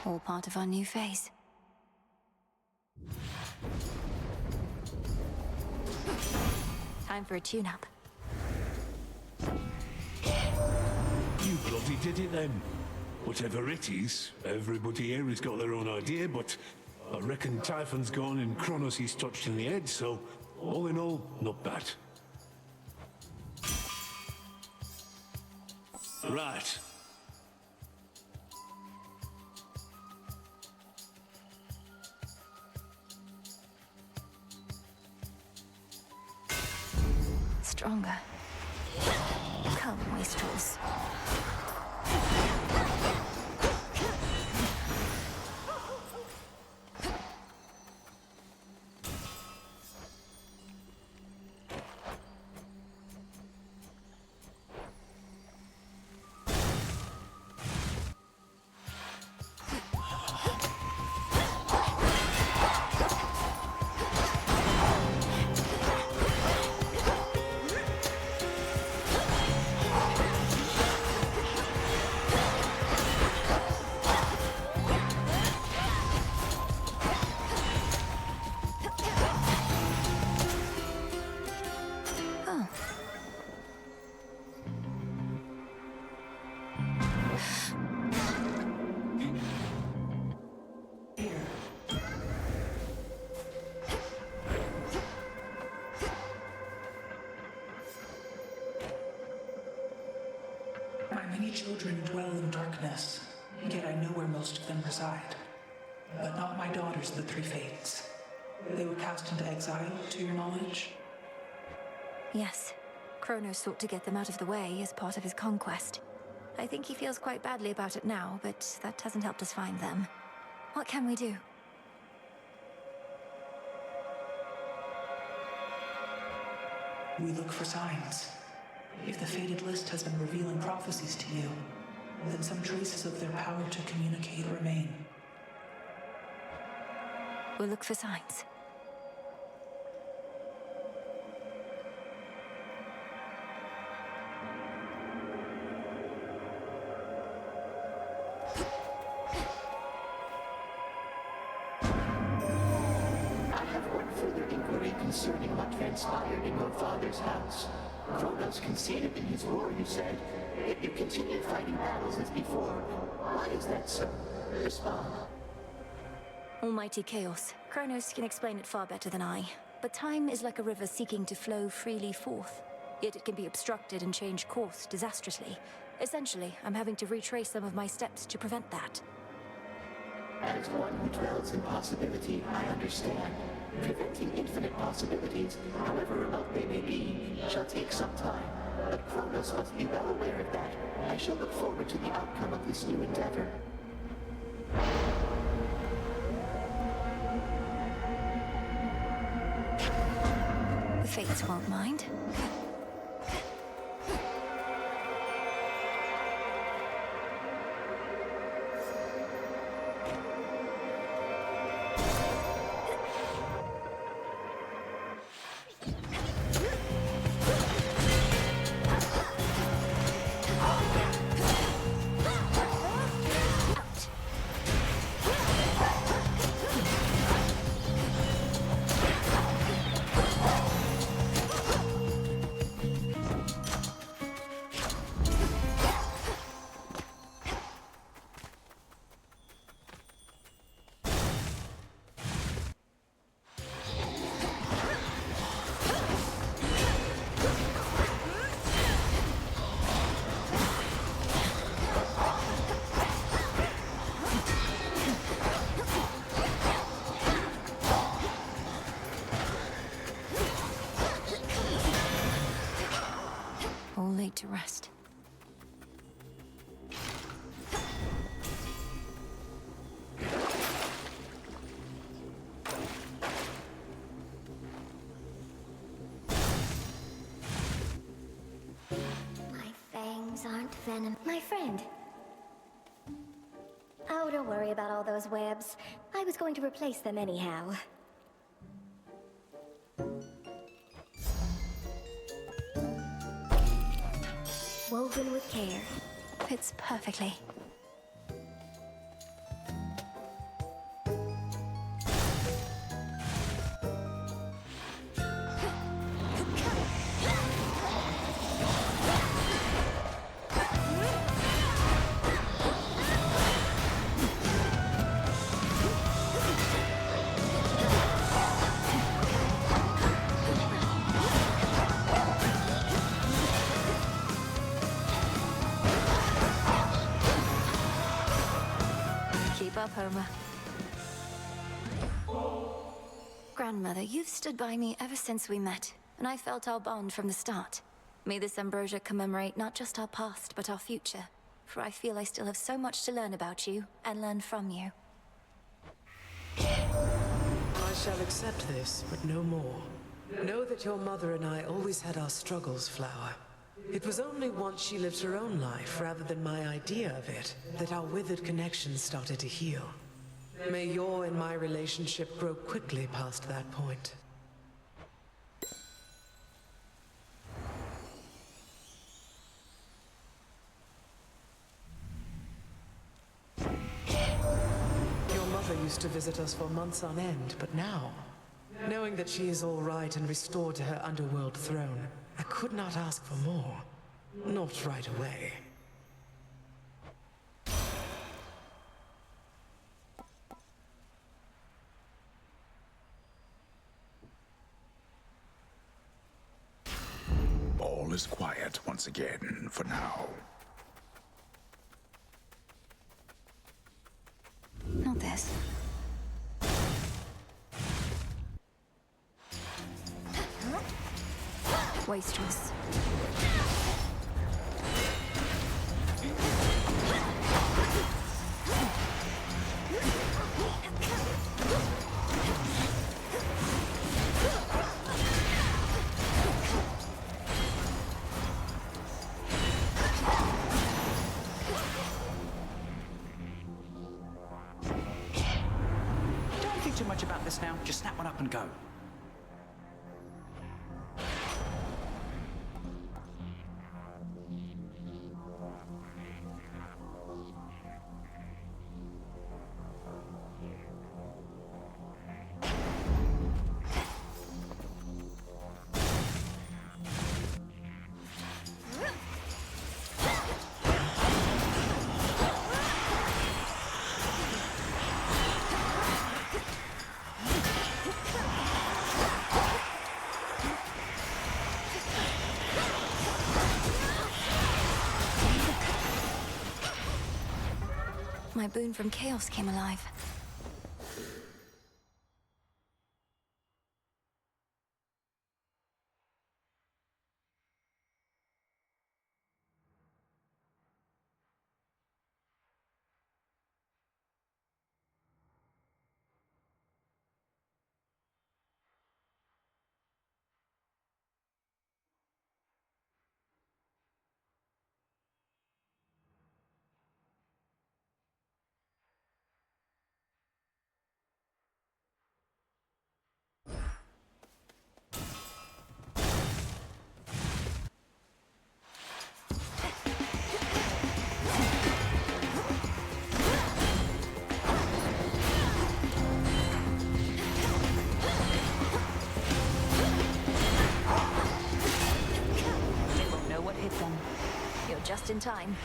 All part of our new phase. Time for a tune-up. You bloody did it then. Whatever it is, everybody here has got their own idea, but I reckon Typhon's gone and Kronos he's touched in the head, so all in all, not bad. Right. Stronger. Come, wastrels. My many children dwell in darkness, yet I know where most of them reside. But not my daughters of the three fates. They were cast into exile, to your knowledge? Yes. Kronos sought to get them out of the way as part of his conquest. I think he feels quite badly about it now, but that hasn't helped us find them. What can we do? We look for signs. If the fated list has been revealing prophecies to you, then some traces of their power to communicate remain. We'll look for signs. I have one further inquiry concerning what transpired in your father's house. Kronos conceded in his war, you said. Yet you continued fighting battles as before. Why is that so? Respond. Almighty chaos. Kronos can explain it far better than I. But time is like a river seeking to flow freely forth. Yet it can be obstructed and change course disastrously. Essentially, I'm having to retrace some of my steps to prevent that. As one who dwells in possibility, I understand. Preventing infinite possibilities, however remote they may be, shall take some time. But Kronos must be well aware of that. I shall look forward to the outcome of this new endeavor. The Fates won't mind. All laid to rest. My fangs aren't venom. My friend. Oh, don't worry about all those webs. I was going to replace them anyhow. Woven with care. Fits perfectly. up, Homer. Grandmother, you've stood by me ever since we met, and I felt our bond from the start. May this ambrosia commemorate not just our past, but our future. For I feel I still have so much to learn about you, and learn from you. I shall accept this, but no more. Know that your mother and I always had our struggles, Flower. It was only once she lived her own life, rather than my idea of it, that our withered connection started to heal. May your and my relationship grow quickly past that point. Your mother used to visit us for months on end, but now, knowing that she is all right and restored to her underworld throne, I could not ask for more. Not right away. All is quiet once again, for now. Not this. Wastrels. Don't think too much about this now. Just snap one up and go. My boon from chaos came alive. Just in time.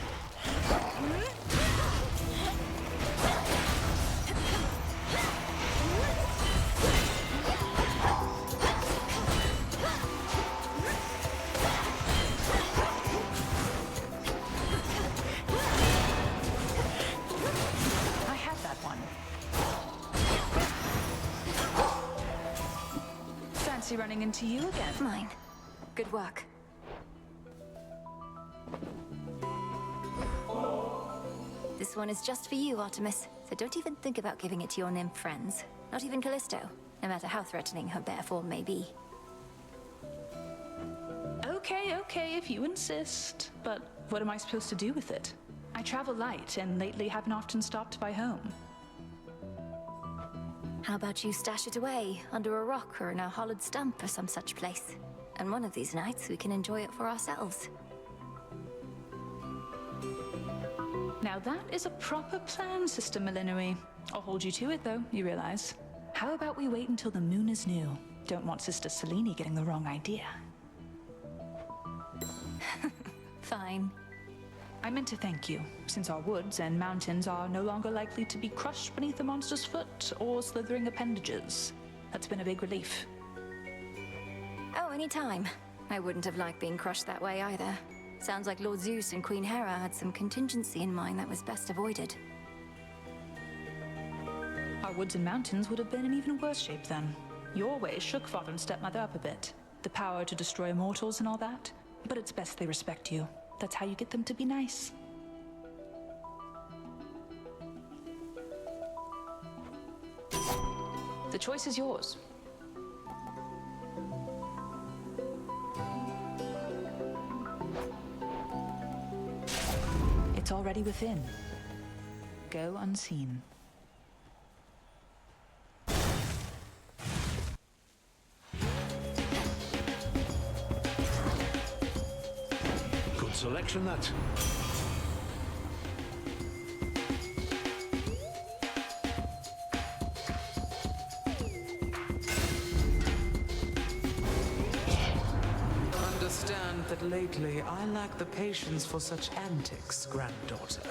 I had that one. Fancy running into you again. Mine. Good work. This one is just for you, Artemis, so don't even think about giving it to your nymph friends. Not even Callisto, no matter how threatening her bare form may be. Okay, if you insist. But what am I supposed to do with it? I travel light, and lately haven't often stopped by home. How about you stash it away, under a rock or in a hollowed stump or some such place? And one of these nights we can enjoy it for ourselves. Now that is a proper plan, Sister Millenary. I'll hold you to it, though, you realize. How about we wait until the moon is new? Don't want Sister Selene getting the wrong idea. Fine. I meant to thank you, since our woods and mountains are no longer likely to be crushed beneath a monster's foot or slithering appendages. That's been a big relief. Oh, anytime. I wouldn't have liked being crushed that way either. Sounds like Lord Zeus and Queen Hera had some contingency in mind that was best avoided. Our woods and mountains would have been in even worse shape then. Your ways shook father and stepmother up a bit. The power to destroy mortals and all that. But it's best they respect you. That's how you get them to be nice. The choice is yours. It's already within. Go unseen. Good selection, that. Understand that lately I lack the patience for such antics, granddaughter.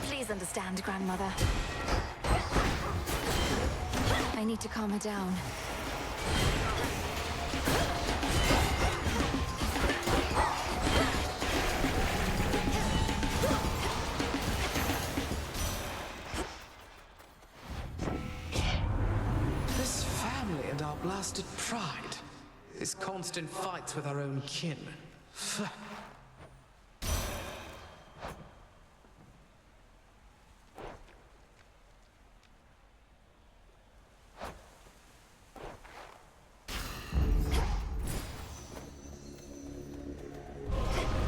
Please understand, grandmother. I need to calm her down. This family and our blasted pride. These constant fights with our own kin.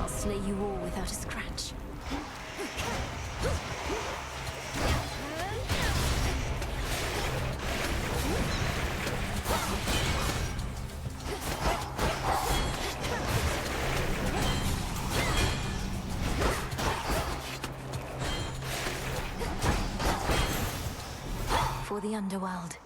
I'll slay you all without a scratch. For the underworld.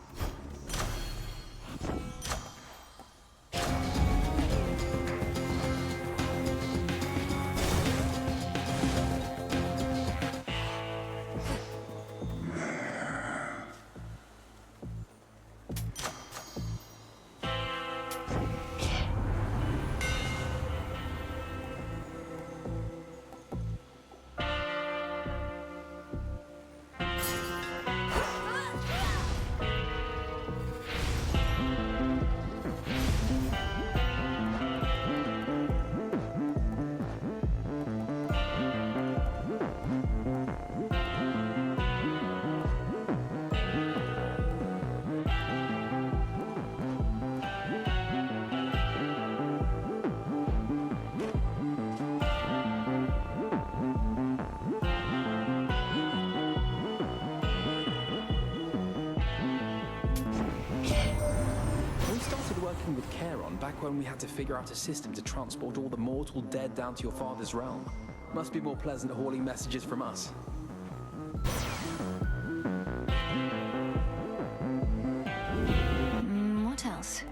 With Charon back when we had to figure out a system to transport all the mortal dead down to your father's realm. Must be more pleasant hauling messages from us. What else?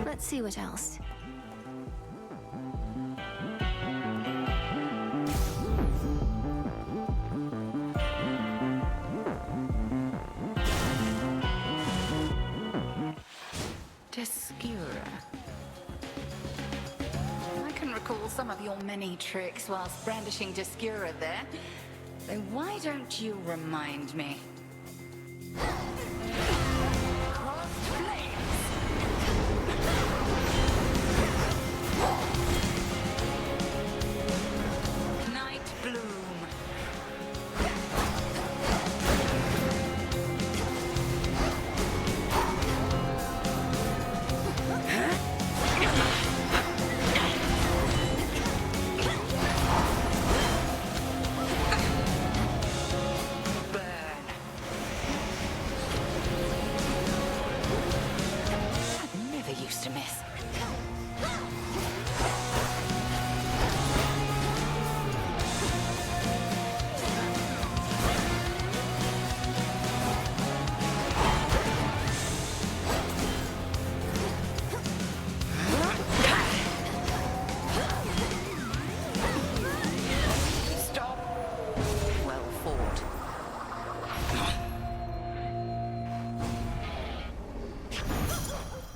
Let's see what else. I can recall some of your many tricks whilst brandishing Descura there. So why don't you remind me? Crossed flames! Night bloom!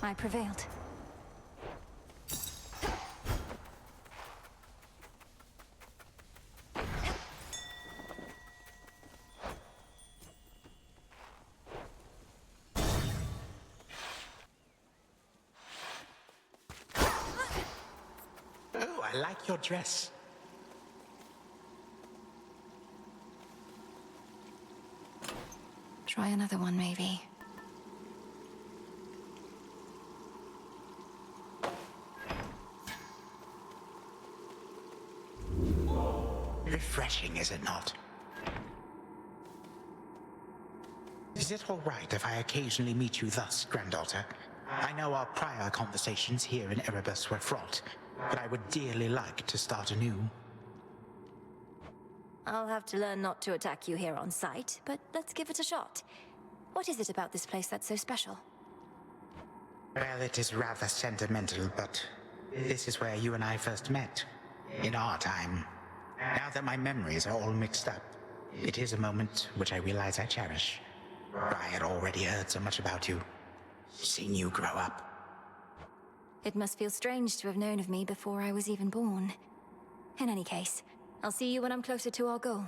I prevailed. Oh, I like your dress. Try another one, maybe. Refreshing, is it not? Is it all right if I occasionally meet you thus, granddaughter? I know our prior conversations here in Erebus were fraught, but I would dearly like to start anew. I'll have to learn not to attack you here on sight, but let's give it a shot. What is it about this place that's so special? Well, it is rather sentimental, but this is where you and I first met. In our time. Now that my memories are all mixed up, it is a moment which I realize I cherish. I had already heard so much about you, seen you grow up. It must feel strange to have known of me before I was even born. In any case, I'll see you when I'm closer to our goal.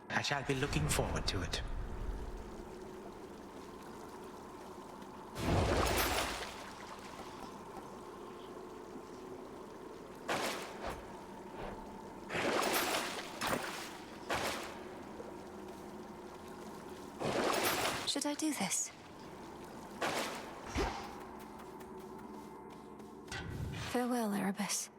I shall be looking forward to it. Should I do this? Farewell, Erebus.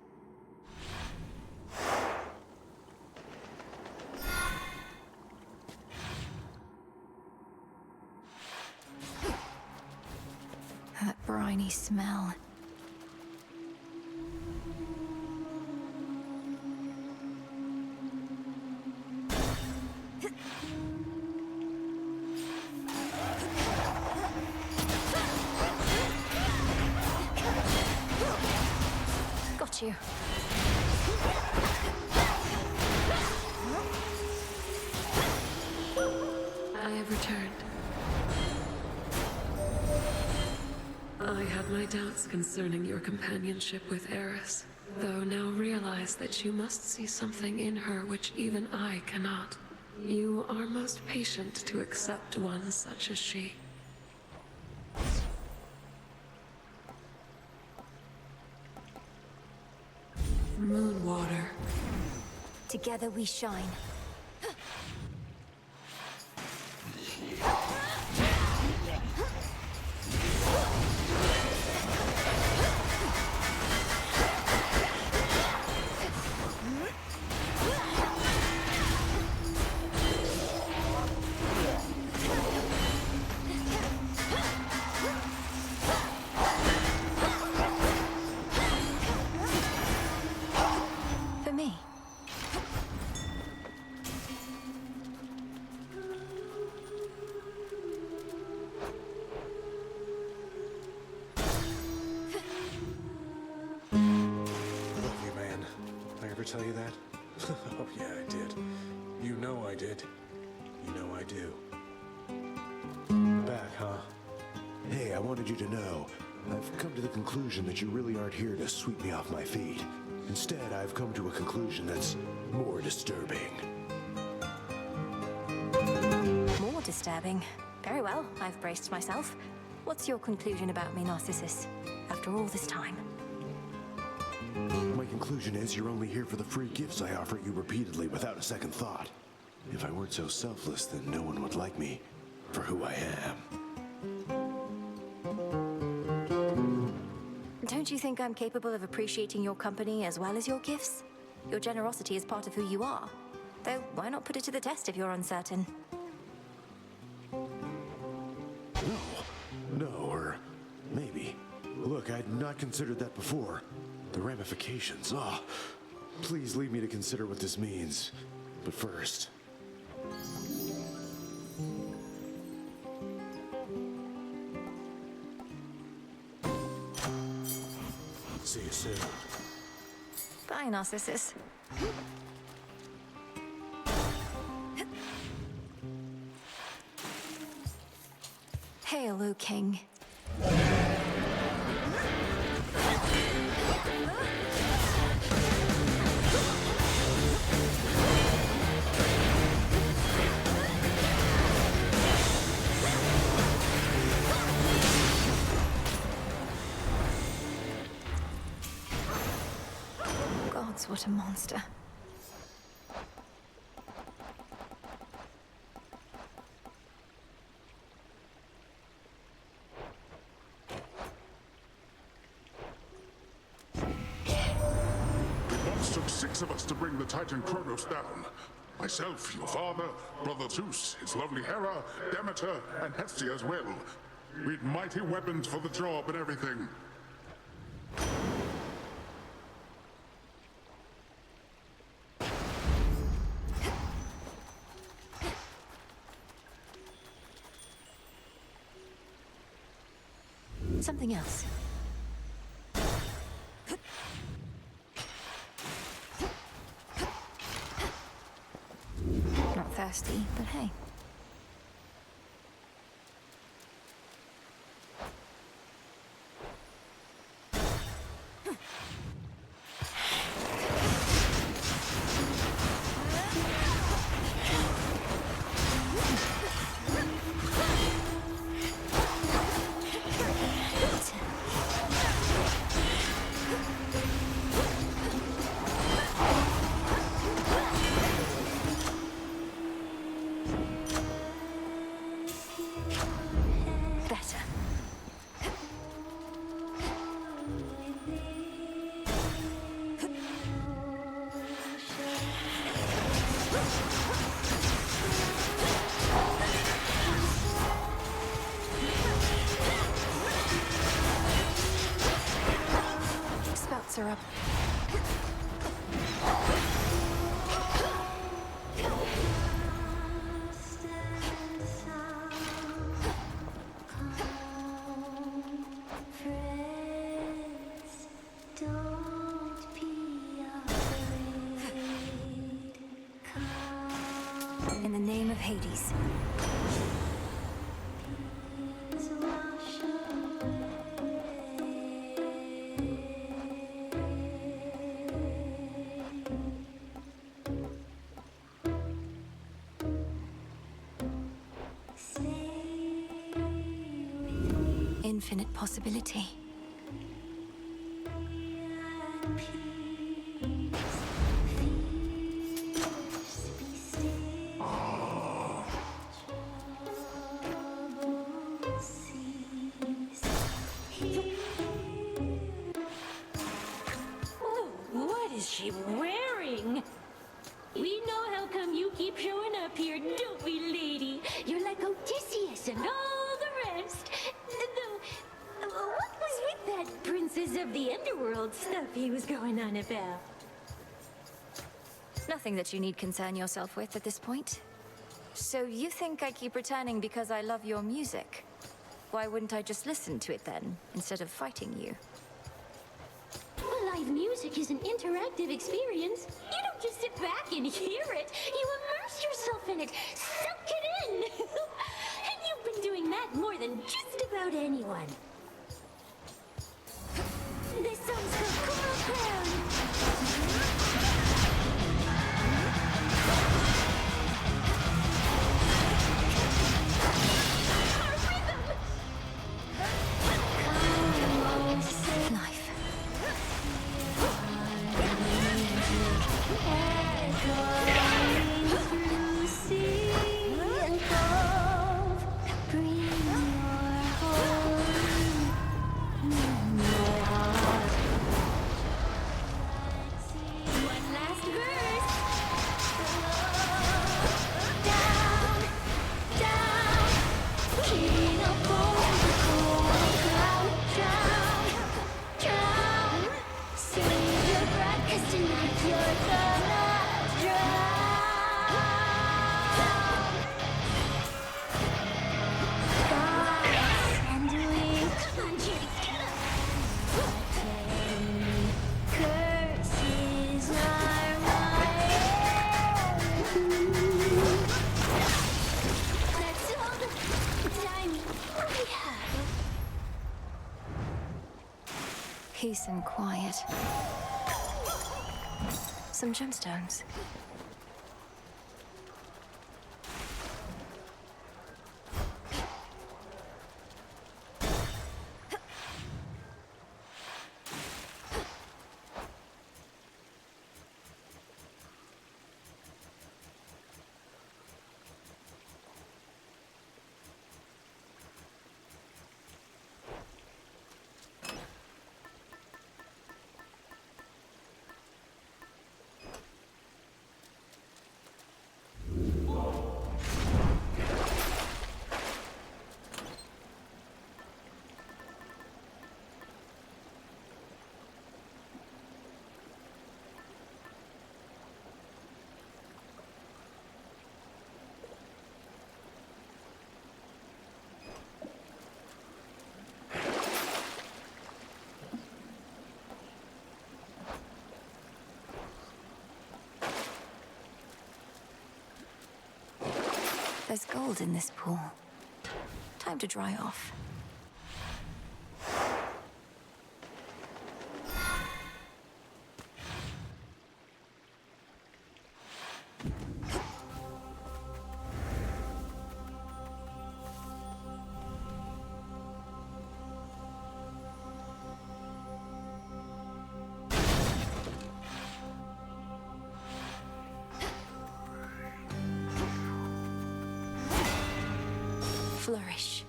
That briny smell. Got you. I have returned. I had my doubts concerning your companionship with Eris, though now realize that you must see something in her which even I cannot. You are most patient to accept one such as she. Moonwater. Together we shine. For me. Tell you that? Oh yeah, I did. You know I did. You know I do. Back, huh? Hey, I wanted you to know, I've come to the conclusion that you really aren't here to sweep me off my feet. Instead, I've come to a conclusion that's more disturbing. More disturbing. Very well, I've braced myself. What's your conclusion about me, Narcissus, after all this time? My conclusion is you're only here for the free gifts I offer you repeatedly without a second thought. If I weren't so selfless, then no one would like me for who I am. Don't you think I'm capable of appreciating your company as well as your gifts? Your generosity is part of who you are. Though, why not put it to the test if you're uncertain? No, or maybe. Look, I'd not considered that before. The ramifications, please leave me to consider what this means. But first... See you soon. Bye, Narcissus. Hail, O King. Gods, what a monster. It once took 6 of us to bring the Titan Kronos down. Myself, your father, brother Zeus, his lovely Hera, Demeter, and Hephy as well. We'd mighty weapons for the job and everything. Something else. Not thirsty, but hey. Spouts are up. In the name of Hades. Infinite possibility. What is she wearing? We know how come you keep showing up here, don't we, lady? You're like Odysseus and all the rest. Though, what was with that Princess of the Underworld stuff he was going on about? Nothing that you need concern yourself with at this point. So you think I keep returning because I love your music? Why wouldn't I just listen to it then, instead of fighting you? Well, live music is an interactive experience. You don't just sit back and hear it. You immerse yourself in it, soak it in. And you've been doing that more than just about anyone. This song's called Coral Crown. Life. One last verse. Down, king of coral crown. Drown, save your breath, 'cause tonight you're gonna drown. And we come on, Judy, get up. Curses are my own. That's all the time we have. Peace and quiet. Some gemstones. There's gold in this pool. Time to dry off. Flourish.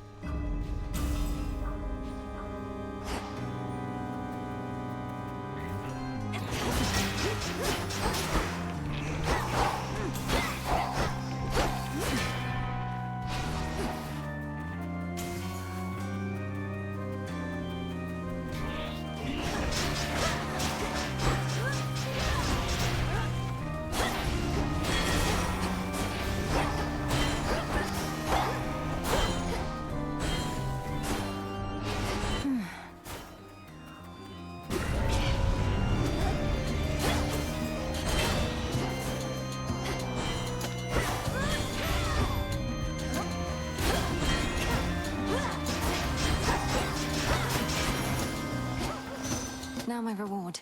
Now my reward.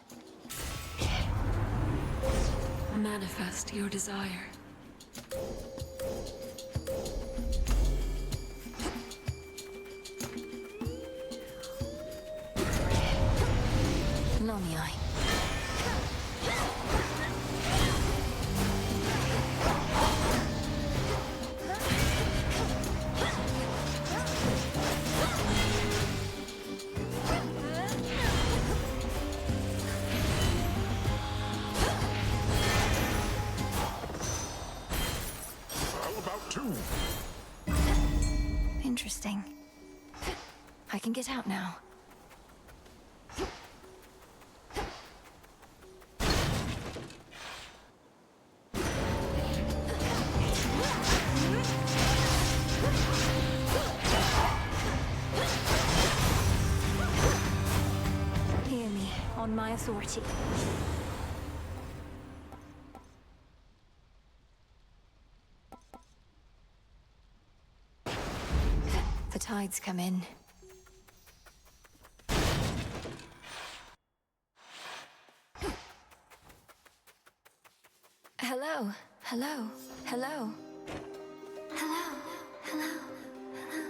Manifest your desire. Lonely Eye. Interesting. I can get out now. Hear me, on my authority. The tides come in. Hello, hello, hello. Hello, hello, hello.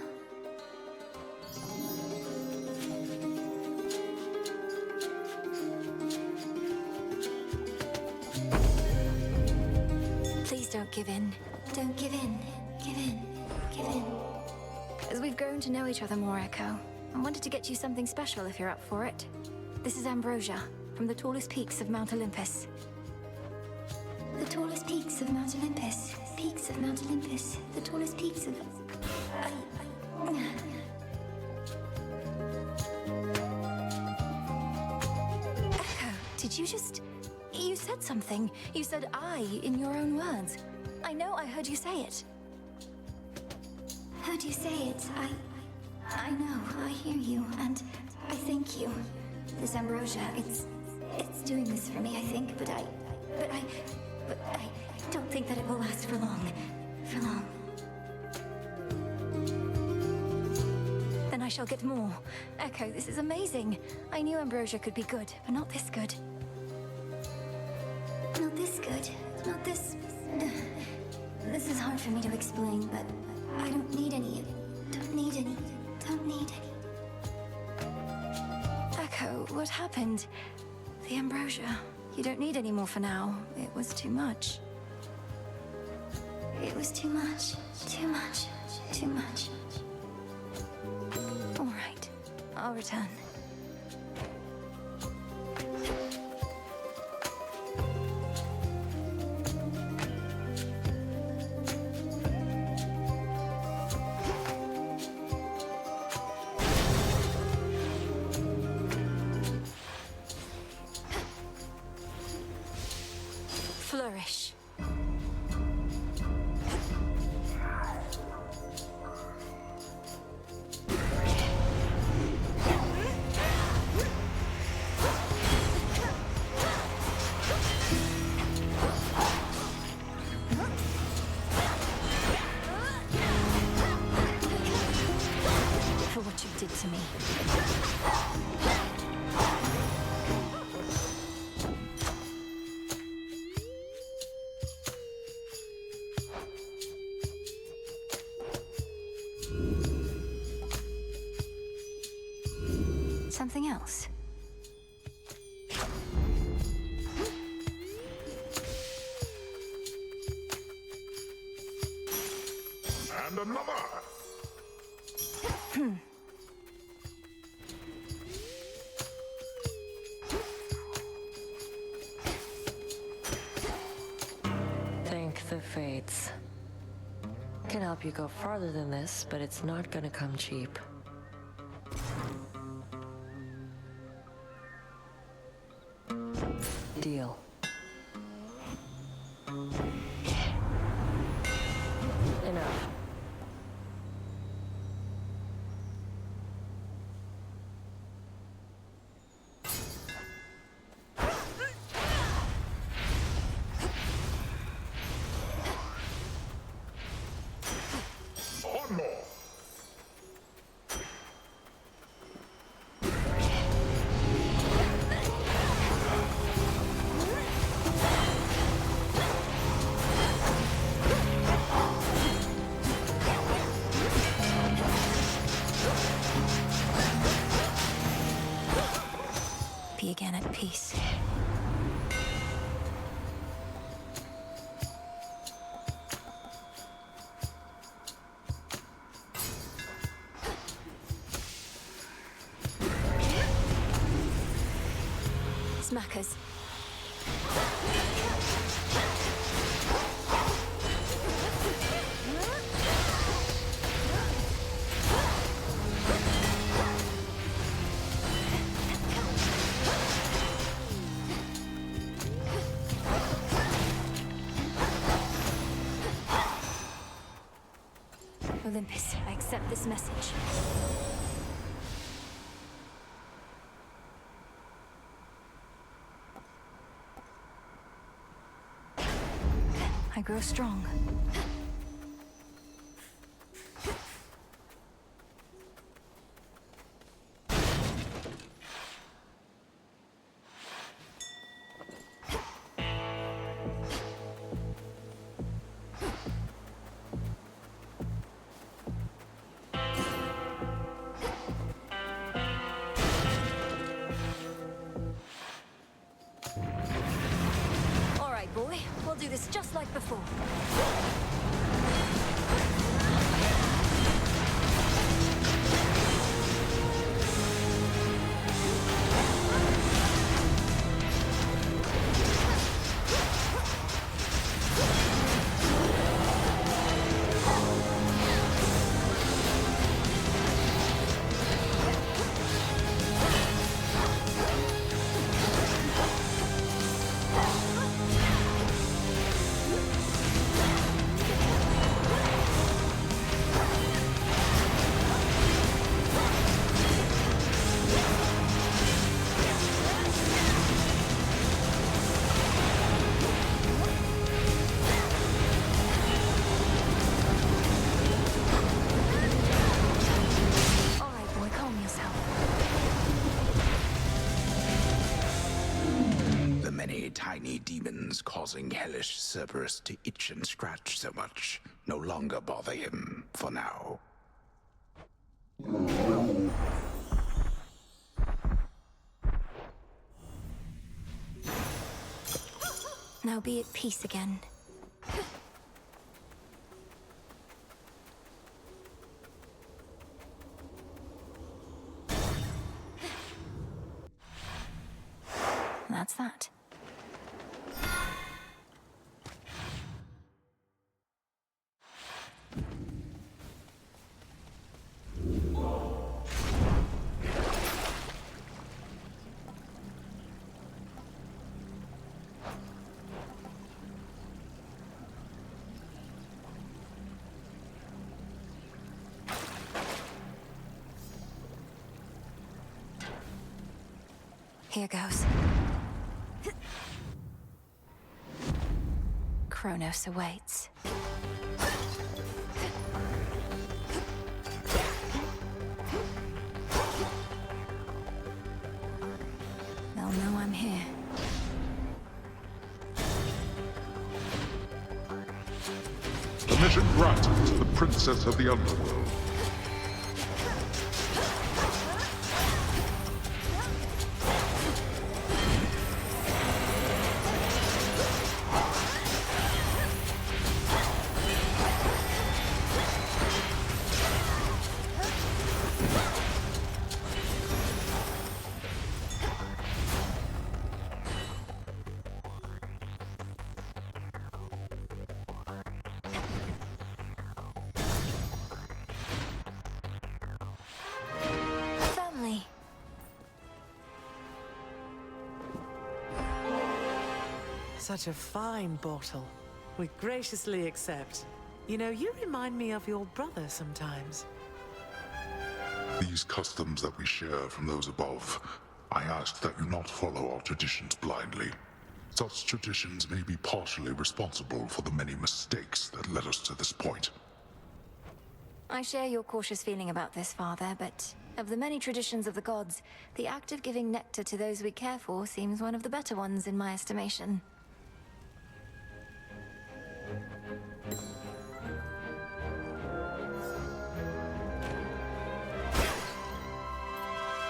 Please don't give in. Don't give in. Give in. Give in. As we've grown to know each other more, Echo, I wanted to get you something special if you're up for it. This is ambrosia, from the tallest peaks of Mount Olympus. The tallest peaks of Mount Olympus. Peaks of Mount Olympus. The tallest peaks of... Echo, did you just... You said something. You said I in your own words. I know I heard you say it. Heard you say it. I know. I hear you, and I thank you. This ambrosia, it's doing this for me, I think, but I don't think that it will last for long. For long. Then I shall get more. Echo, this is amazing. I knew ambrosia could be good, but not this good. Not this good. Not this... This is hard for me to explain, but I don't need any. Don't need any. Don't need any. Echo, what happened? The ambrosia. You don't need any more for now. It was too much. It was too much. Too much. Too much. All right. I'll return. Flourish. to me. Something else? And another! Thank the fates. Can help you go farther than this, but it's not gonna come cheap. Deal. Enough. One more! Be again at peace. Smackers. Olympus, I accept this message. I grow strong. All right, boy. We'll do this just like before. Tiny demons causing hellish Cerberus to itch and scratch so much no longer bother him for now. Now be at peace again. That's that. Here goes. Kronos awaits. brat to the princess of the underworld. Such a fine bottle. We graciously accept. You know, you remind me of your brother sometimes. These customs that we share from those above, I ask that you not follow our traditions blindly. Such traditions may be partially responsible for the many mistakes that led us to this point. I share your cautious feeling about this, Father, but of the many traditions of the gods, the act of giving nectar to those we care for seems one of the better ones in my estimation.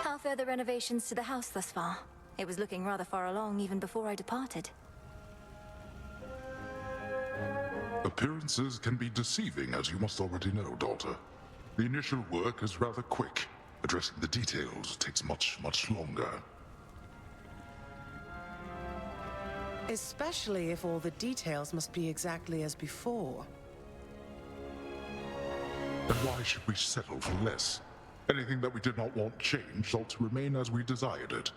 How fare the renovations to the house thus far? It was looking rather far along even before I departed. Appearances can be deceiving, as you must already know, daughter. The initial work is rather quick. Addressing the details takes much longer. Especially if all the details must be exactly as before. Then why should we settle for less? Anything that we did not want changed ought to remain as we desired it.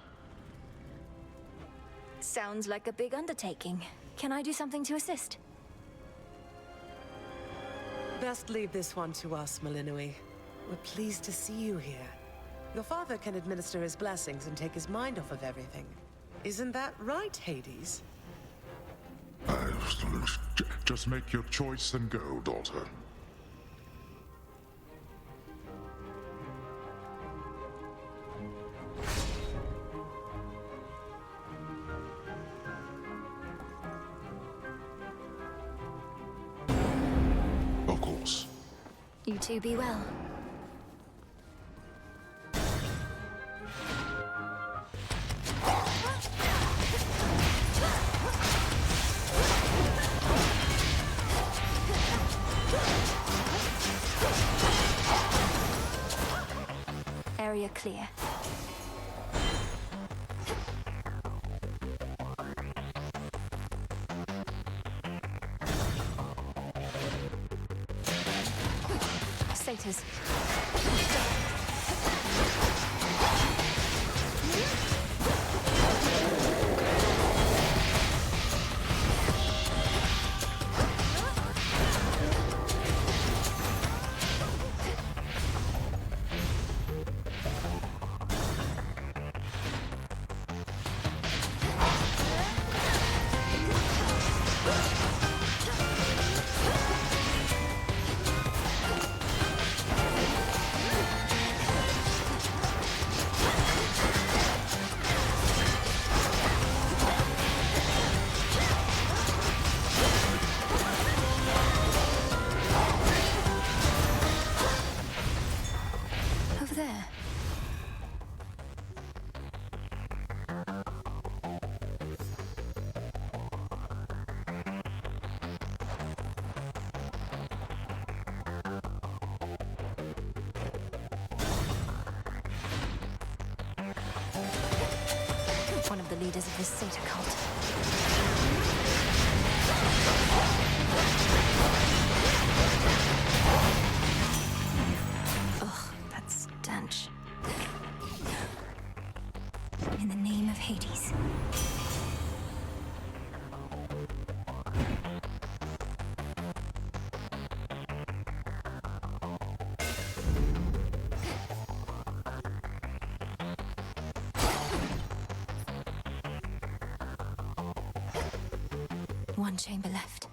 Sounds like a big undertaking. Can I do something to assist? Best leave this one to us, Malinui. We're pleased to see you here. Your father can administer his blessings and take his mind off of everything. Isn't that right, Hades? Just make your choice and go, daughter. Of course. You two be well. Area clear. Satyrs. One of the leaders of this Satyr cult. Ugh, that stench. In the name of Hades. One chamber left.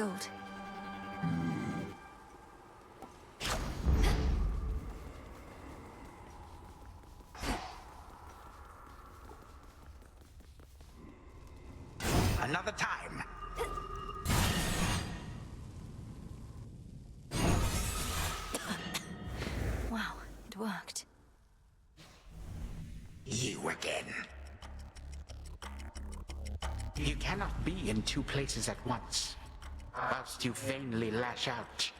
gold. Another time. Wow, it worked. You again. You cannot be in two places at once. Whilst you vainly lash out,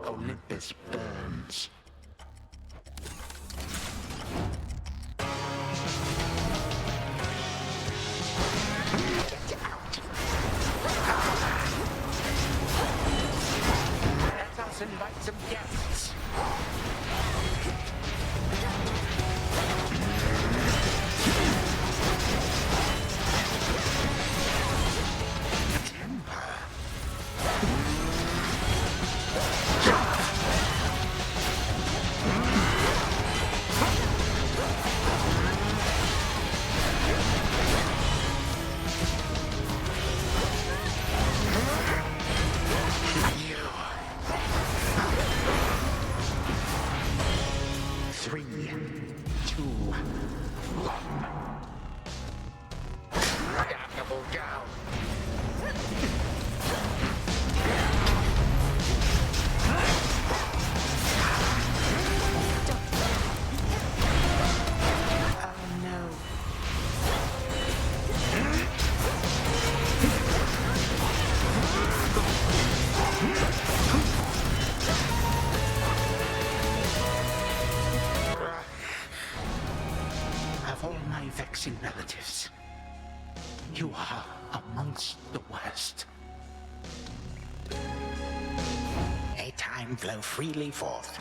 Olympus burns. Get out! Let us invite some guests. Vexing relatives. You are amongst the worst. May time flow freely forth.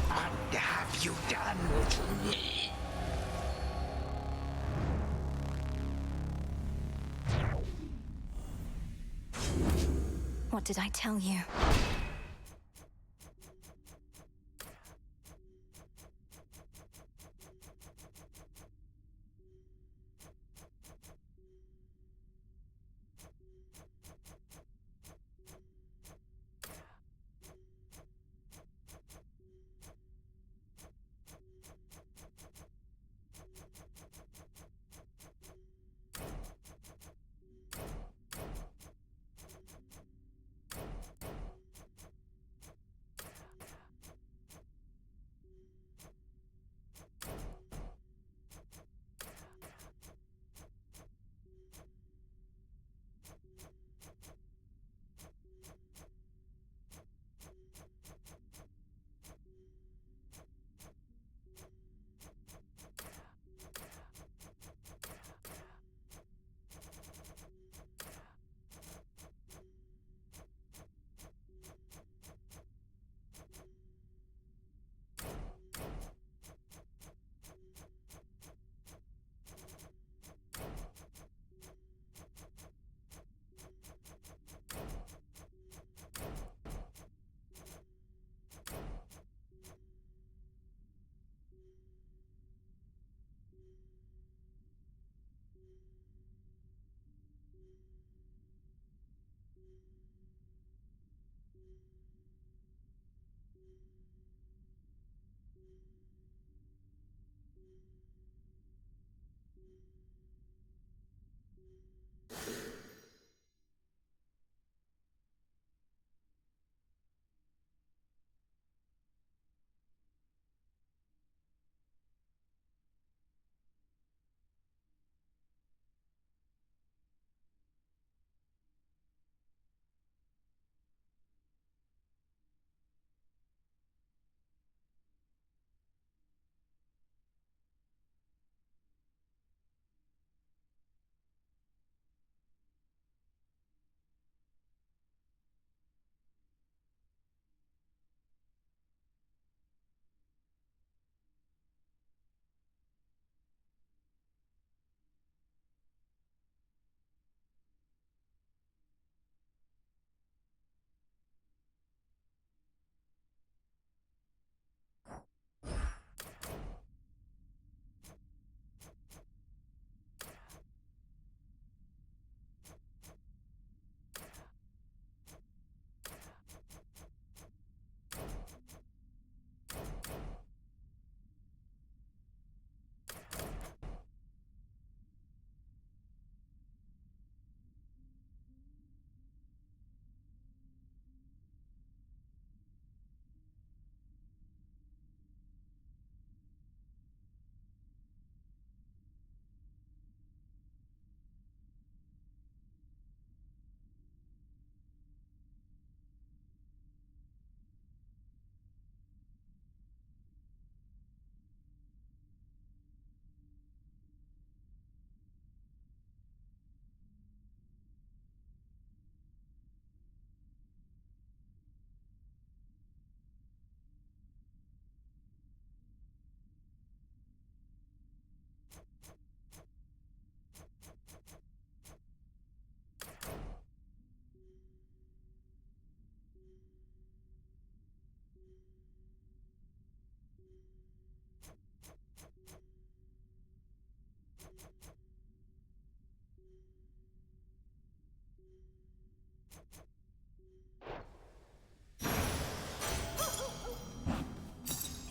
What have you done to me? What did I tell you?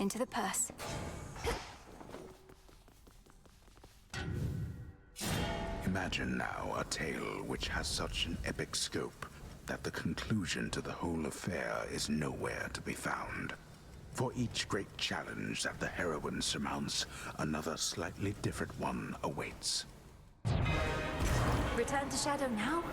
Into the purse. Imagine now a tale which has such an epic scope that the conclusion to the whole affair is nowhere to be found. For each great challenge that the heroine surmounts, another slightly different one awaits. Return to Shadow now?